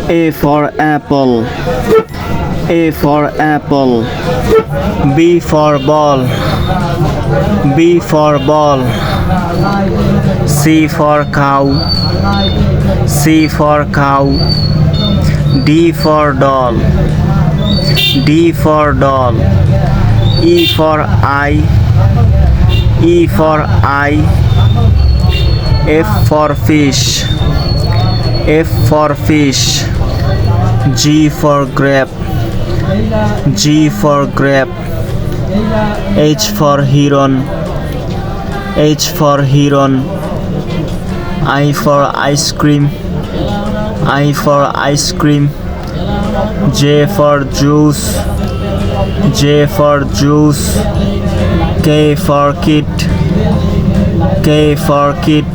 A for apple. A for apple. B for ball. B for ball. C for cow. C for cow. D for doll. D for doll. E for eye. E for eye. F for fish. F for fish. G for grape. G for grape. H for heron. H for heron. I for ice cream. I for ice cream. J for juice. J for juice. K for kit. K for kit.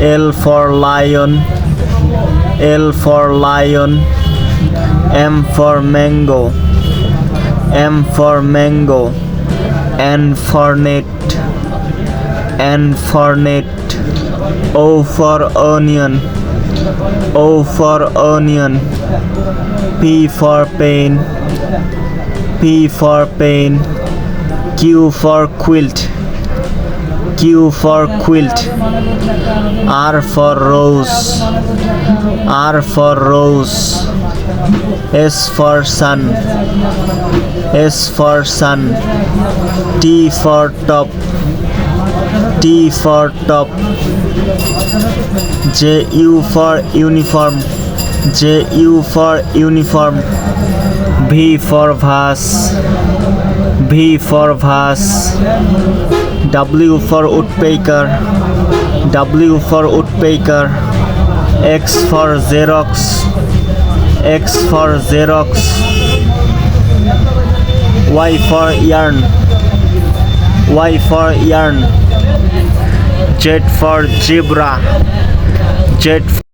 L for lion. L for lion. M for mango. M for mango. N for net. N for net. O for onion. O for onion. P for pen. P for pen. Q for quilt. Q for quilt. R for rose. R for rose. S for sun. S for sun. T for top. T for top. J U for uniform. J U for uniform. V for vase. V for vase. W for woodpecker. W for woodpecker. X for Xerox. X for Xerox. Y for yarn. Y for yarn. Z for zebra. Z